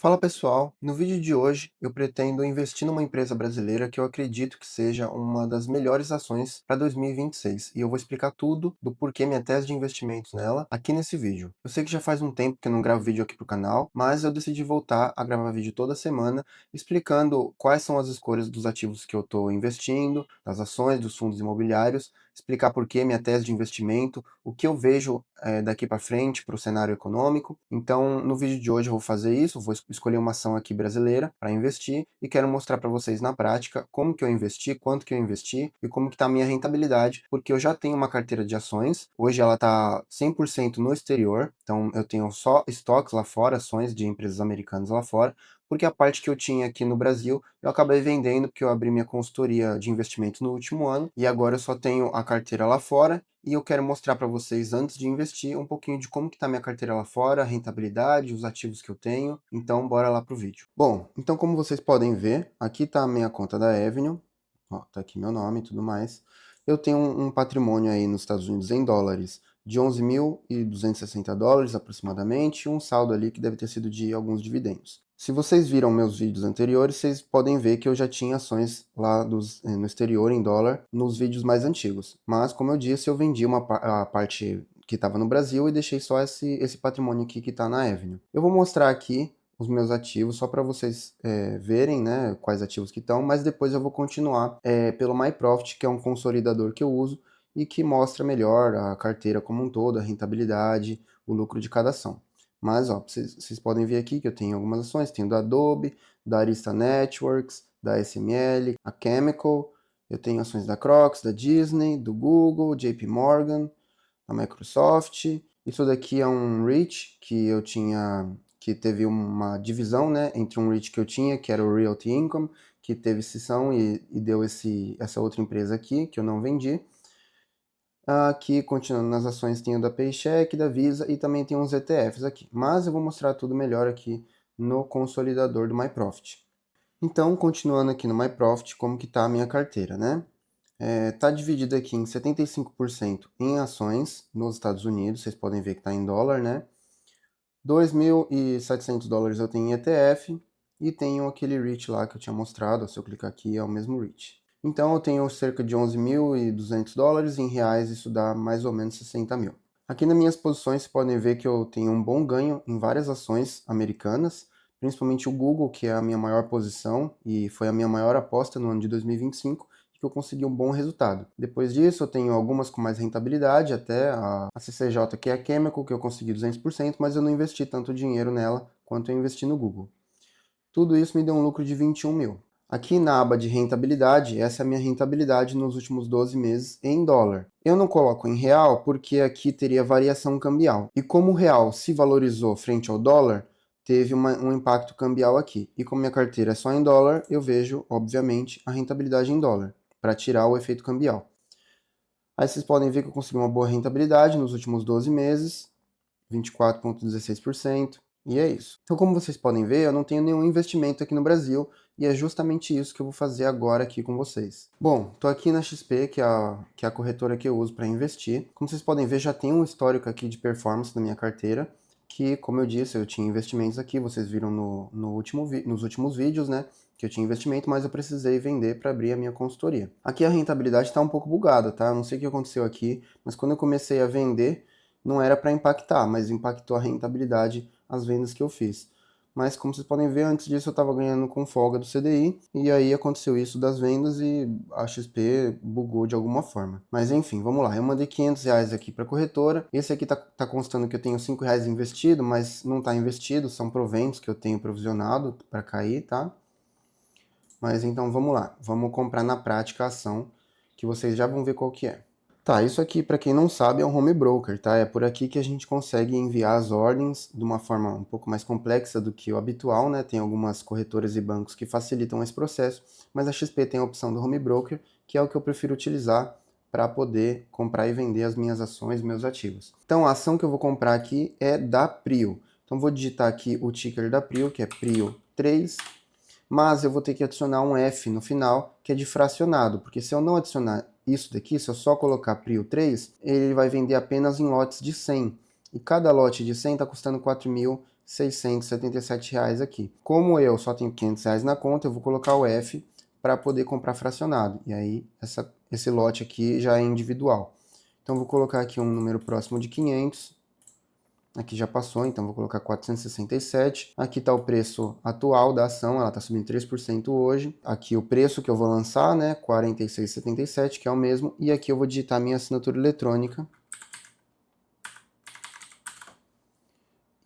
Fala pessoal, no vídeo de hoje eu pretendo investir numa empresa brasileira que eu acredito que seja uma das melhores ações para 2026 e eu vou explicar tudo do porquê minha tese de investimentos nela aqui nesse vídeo. Eu sei que já faz um tempo que eu não gravo vídeo aqui pro canal, mas eu decidi voltar a gravar vídeo toda semana explicando quais são as escolhas dos ativos que eu estou investindo, das ações, dos fundos imobiliários, explicar por que minha tese de investimento, o que eu vejo daqui para frente para o cenário econômico. Então, no vídeo de hoje eu vou fazer isso, vou escolher uma ação aqui brasileira para investir e quero mostrar para vocês na prática como que eu investi, quanto que eu investi e como que está a minha rentabilidade, porque eu já tenho uma carteira de ações, hoje ela está 100% no exterior, então eu tenho só estoques lá fora, ações de empresas americanas lá fora, porque a parte que eu tinha aqui no Brasil eu acabei vendendo porque eu abri minha consultoria de investimentos no último ano e agora eu só tenho a carteira lá fora e eu quero mostrar para vocês, antes de investir, um pouquinho de como que está minha carteira lá fora, a rentabilidade, os ativos que eu tenho. Então, bora lá pro vídeo. Bom, então como vocês podem ver, aqui está a minha conta da Avenue, ó, tá aqui meu nome e tudo mais. Eu tenho um patrimônio aí nos Estados Unidos em dólares de 11.260 dólares aproximadamente, e um saldo ali que deve ter sido de alguns dividendos. Se vocês viram meus vídeos anteriores, vocês podem ver que eu já tinha ações lá no exterior em dólar nos vídeos mais antigos. Mas, como eu disse, eu vendi a parte que estava no Brasil e deixei só esse patrimônio aqui que está na Avenue. Eu vou mostrar aqui os meus ativos só para vocês verem, né, quais ativos que estão, mas depois eu vou continuar pelo MyProfit, que é um consolidador que eu uso e que mostra melhor a carteira como um todo, a rentabilidade, o lucro de cada ação. Mas, ó, vocês podem ver aqui que eu tenho algumas ações, tenho da Adobe, da Arista Networks, da SML, a Chemical, eu tenho ações da Crocs, da Disney, do Google, JP Morgan, da Microsoft. Isso daqui é um REIT que eu tinha, que teve uma divisão, né, entre um REIT que eu tinha, que era o Realty Income, que teve cisão e deu essa outra empresa aqui, que eu não vendi. Aqui, continuando nas ações, tem o da Paycheck, da Visa e também tem uns ETFs aqui. Mas eu vou mostrar tudo melhor aqui no consolidador do MyProfit. Então, continuando aqui no MyProfit, como que está a minha carteira, né? Está dividido aqui em 75% em ações nos Estados Unidos, vocês podem ver que está em dólar, né? 2.700 dólares eu tenho em ETF e tenho aquele REIT lá que eu tinha mostrado, se eu clicar aqui é o mesmo REIT. Então eu tenho cerca de 11.200 dólares, em reais isso dá mais ou menos 60 mil. Aqui nas minhas posições vocês podem ver que eu tenho um bom ganho em várias ações americanas, principalmente o Google, que é a minha maior posição e foi a minha maior aposta no ano de 2025, e que eu consegui um bom resultado. Depois disso eu tenho algumas com mais rentabilidade, até a CCJ, que é a Chemical, que eu consegui 200%, mas eu não investi tanto dinheiro nela quanto eu investi no Google. Tudo isso me deu um lucro de 21 mil. Aqui na aba de rentabilidade, essa é a minha rentabilidade nos últimos 12 meses em dólar. Eu não coloco em real porque aqui teria variação cambial. E como o real se valorizou frente ao dólar, teve um impacto cambial aqui. E como minha carteira é só em dólar, eu vejo, obviamente, a rentabilidade em dólar, para tirar o efeito cambial. Aí vocês podem ver que eu consegui uma boa rentabilidade nos últimos 12 meses, 24,16%, e é isso. Então, como vocês podem ver, eu não tenho nenhum investimento aqui no Brasil, e é justamente isso que eu vou fazer agora aqui com vocês. Bom, estou aqui na XP, que é a corretora que eu uso para investir. Como vocês podem ver, já tem um histórico aqui de performance na minha carteira, que, como eu disse, eu tinha investimentos aqui, vocês viram nos últimos vídeos, né? Que eu tinha investimento, mas eu precisei vender para abrir a minha consultoria. Aqui a rentabilidade está um pouco bugada, tá? Não sei o que aconteceu aqui, mas quando eu comecei a vender, não era para impactar, mas impactou a rentabilidade as vendas que eu fiz. Mas como vocês podem ver, antes disso eu estava ganhando com folga do CDI, e aí aconteceu isso das vendas e a XP bugou de alguma forma. Mas enfim, vamos lá, eu mandei R$ 500 aqui para a corretora, esse aqui tá constando que eu tenho R$ 5 investido, mas não está investido, são proventos que eu tenho provisionado para cair, tá? Mas então vamos lá, vamos comprar na prática a ação, que vocês já vão ver qual que é. Tá, isso aqui, para quem não sabe, é um home broker, tá? É por aqui que a gente consegue enviar as ordens de uma forma um pouco mais complexa do que o habitual, né? Tem algumas corretoras e bancos que facilitam esse processo, mas a XP tem a opção do home broker, que é o que eu prefiro utilizar para poder comprar e vender as minhas ações, meus ativos. Então, a ação que eu vou comprar aqui é da Prio. Então, vou digitar aqui o ticker da Prio, que é Prio 3, mas eu vou ter que adicionar um F no final, que é de fracionado, porque se eu não adicionar isso daqui, se eu só colocar Prio 3, ele vai vender apenas em lotes de 100, e cada lote de 100 está custando R$ 677 aqui. Como eu só tenho R$ 500 na conta, eu vou colocar o F para poder comprar fracionado. E aí, esse lote aqui já é individual. Então, vou colocar aqui um número próximo de 500. Aqui já passou, então vou colocar 467. Aqui está o preço atual da ação, ela está subindo 3% hoje. Aqui o preço que eu vou lançar, né, 46,77, que é o mesmo. E aqui eu vou digitar minha assinatura eletrônica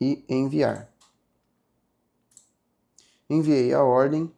e enviar. Enviei a ordem,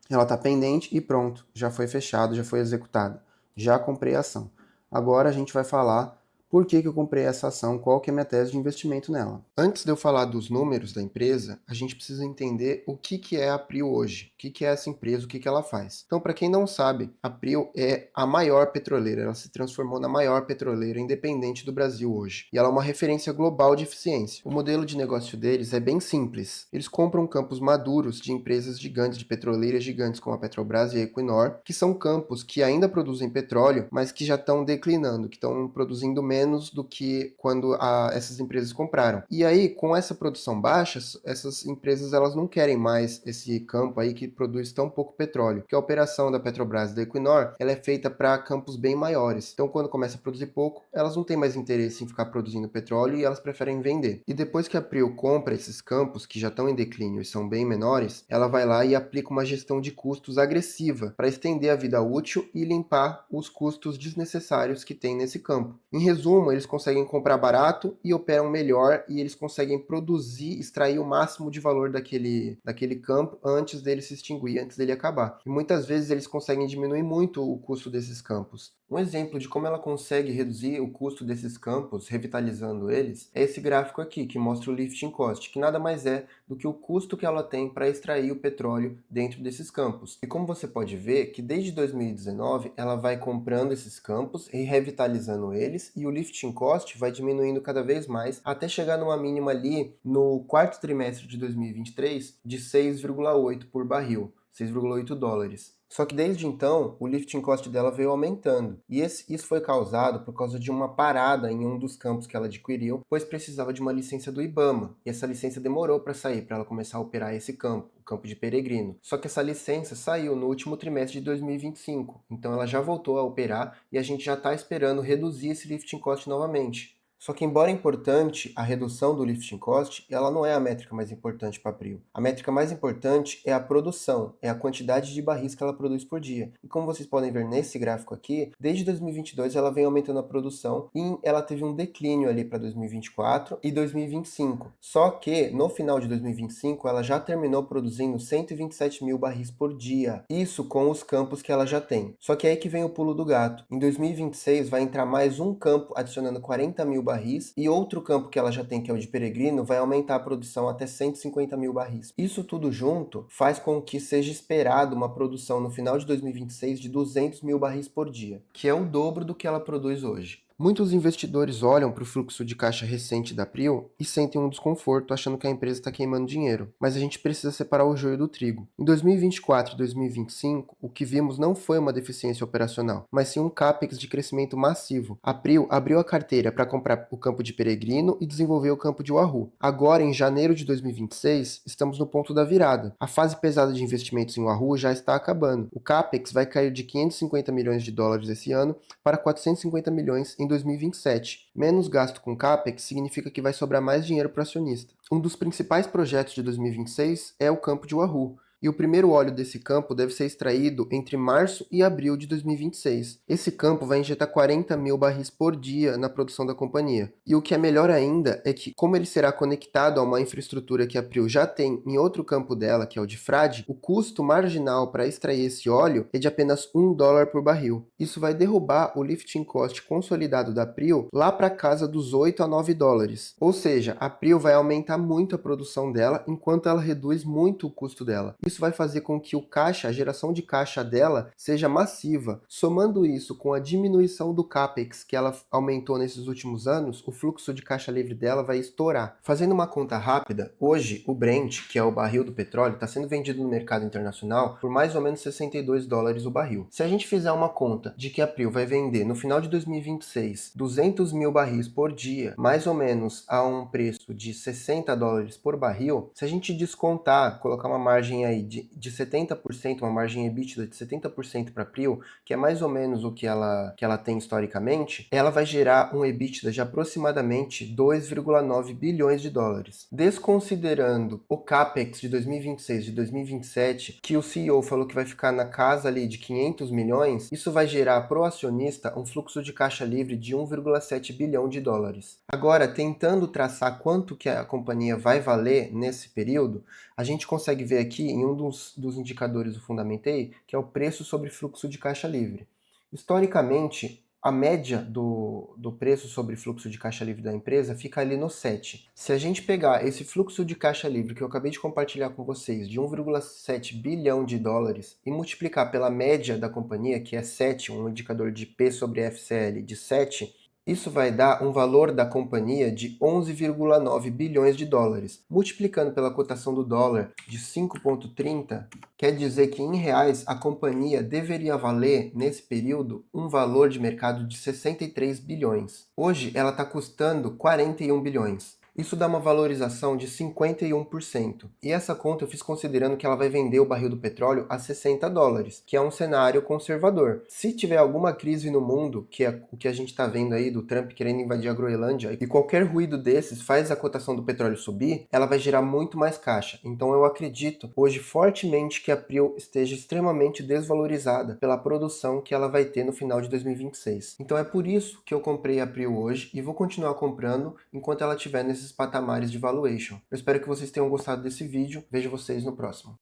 ela está pendente e pronto, já foi fechado, já foi executado. Já comprei a ação. Agora a gente vai falar por que eu comprei essa ação, qual que é a minha tese de investimento nela. Antes de eu falar dos números da empresa, a gente precisa entender o que é a Prio hoje, o que é essa empresa, o que ela faz. Então, para quem não sabe, a Prio é a maior petroleira, ela se transformou na maior petroleira independente do Brasil hoje, e ela é uma referência global de eficiência. O modelo de negócio deles é bem simples, eles compram campos maduros de empresas gigantes, de petroleiras gigantes como a Petrobras e a Equinor, que são campos que ainda produzem petróleo, mas que já estão declinando, que estão produzindo menos do que quando essas empresas compraram. E aí, com essa produção baixa, essas empresas elas não querem mais esse campo aí que produz tão pouco petróleo, porque a operação da Petrobras e da Equinor, ela é feita para campos bem maiores. Então, quando começa a produzir pouco, elas não têm mais interesse em ficar produzindo petróleo e elas preferem vender. E depois que a Prio compra esses campos que já estão em declínio e são bem menores, ela vai lá e aplica uma gestão de custos agressiva para estender a vida útil e limpar os custos desnecessários que tem nesse campo. Em resumo, eles conseguem comprar barato e operam melhor e eles conseguem produzir, extrair o máximo de valor daquele campo antes dele se extinguir, antes dele acabar. E muitas vezes eles conseguem diminuir muito o custo desses campos. Um exemplo de como ela consegue reduzir o custo desses campos, revitalizando eles, é esse gráfico aqui, que mostra o lifting cost, que nada mais é do que o custo que ela tem para extrair o petróleo dentro desses campos. E como você pode ver, que desde 2019 ela vai comprando esses campos e revitalizando eles, e o lifting cost vai diminuindo cada vez mais, até chegar numa mínima ali no quarto trimestre de 2023 de 6,8 por barril, 6,8 dólares. Só que desde então, o lifting cost dela veio aumentando. E isso foi causado por causa de uma parada em um dos campos que ela adquiriu, pois precisava de uma licença do IBAMA. E essa licença demorou para sair, para ela começar a operar esse campo, o campo de Peregrino. Só que essa licença saiu no último trimestre de 2025. Então ela já voltou a operar e a gente já está esperando reduzir esse lifting cost novamente. Só que, embora importante a redução do lifting cost, ela não é a métrica mais importante para a Prio. A métrica mais importante é a produção, é a quantidade de barris que ela produz por dia. E como vocês podem ver nesse gráfico aqui, desde 2022 ela vem aumentando a produção e ela teve um declínio ali para 2024 e 2025. Só que no final de 2025 ela já terminou produzindo 127 mil barris por dia. Isso com os campos que ela já tem. Só que é aí que vem o pulo do gato. Em 2026 vai entrar mais um campo adicionando 40 mil barris, e outro campo que ela já tem, que é o de Peregrino, vai aumentar a produção até 150 mil barris. Isso tudo junto faz com que seja esperado uma produção no final de 2026 de 200 mil barris por dia, que é o dobro do que ela produz hoje. Muitos investidores olham para o fluxo de caixa recente da Prio e sentem um desconforto achando que a empresa está queimando dinheiro, mas a gente precisa separar o joio do trigo. Em 2024 e 2025, o que vimos não foi uma deficiência operacional, mas sim um capex de crescimento massivo. A Prio abriu a carteira para comprar o campo de Peregrino e desenvolver o campo de Wahoo. Agora, em janeiro de 2026, estamos no ponto da virada. A fase pesada de investimentos em Wahoo já está acabando. O capex vai cair de 550 milhões de dólares esse ano para 450 milhões em 2027. Menos gasto com CAPEX significa que vai sobrar mais dinheiro para o acionista. Um dos principais projetos de 2026 é o campo de Wahoo, e o primeiro óleo desse campo deve ser extraído entre março e abril de 2026. Esse campo vai injetar 40 mil barris por dia na produção da companhia. E o que é melhor ainda é que, como ele será conectado a uma infraestrutura que a Prio já tem em outro campo dela, que é o de frade, o custo marginal para extrair esse óleo é de apenas $1 por barril. Isso vai derrubar o lifting cost consolidado da Prio lá para casa dos 8 a 9 dólares. Ou seja, a Prio vai aumentar muito a produção dela enquanto ela reduz muito o custo dela. Isso vai fazer com que a geração de caixa dela seja massiva. Somando isso com a diminuição do CAPEX que ela aumentou nesses últimos anos, o fluxo de caixa livre dela vai estourar. Fazendo uma conta rápida, hoje o Brent, que é o barril do petróleo, está sendo vendido no mercado internacional por mais ou menos $62 o barril. Se a gente fizer uma conta de que a Prio vai vender no final de 2026 200 mil barris por dia, mais ou menos a um preço de $60 por barril, se a gente descontar, colocar uma margem aí de 70%, uma margem EBITDA de 70% para a Prio, que é mais ou menos o que ela tem historicamente, ela vai gerar um EBITDA de aproximadamente 2,9 bilhões de dólares. Desconsiderando o CAPEX de 2026 e de 2027, que o CEO falou que vai ficar na casa ali de 500 milhões, isso vai gerar para o acionista um fluxo de caixa livre de 1,7 bilhão de dólares. Agora, tentando traçar quanto que a companhia vai valer nesse período, a gente consegue ver aqui em um dos indicadores do Fundamentei, que é o preço sobre fluxo de caixa livre. Historicamente, a média do preço sobre fluxo de caixa livre da empresa fica ali no 7. Se a gente pegar esse fluxo de caixa livre que eu acabei de compartilhar com vocês, de 1,7 bilhão de dólares, e multiplicar pela média da companhia, que é 7, um indicador de P sobre FCL de 7, isso vai dar um valor da companhia de 11,9 bilhões de dólares. Multiplicando pela cotação do dólar de 5,30, quer dizer que em reais a companhia deveria valer, nesse período, um valor de mercado de 63 bilhões. Hoje ela está custando 41 bilhões. Isso dá uma valorização de 51%. E essa conta eu fiz considerando que ela vai vender o barril do petróleo a $60, que é um cenário conservador. Se tiver alguma crise no mundo, que é o que a gente está vendo aí do Trump querendo invadir a Groenlândia, e qualquer ruído desses faz a cotação do petróleo subir, ela vai gerar muito mais caixa. Então eu acredito hoje fortemente que a Prio esteja extremamente desvalorizada pela produção que ela vai ter no final de 2026. Então é por isso que eu comprei a Prio hoje e vou continuar comprando enquanto ela estiver nesses patamares de valuation. Eu espero que vocês tenham gostado desse vídeo. Vejo vocês no próximo.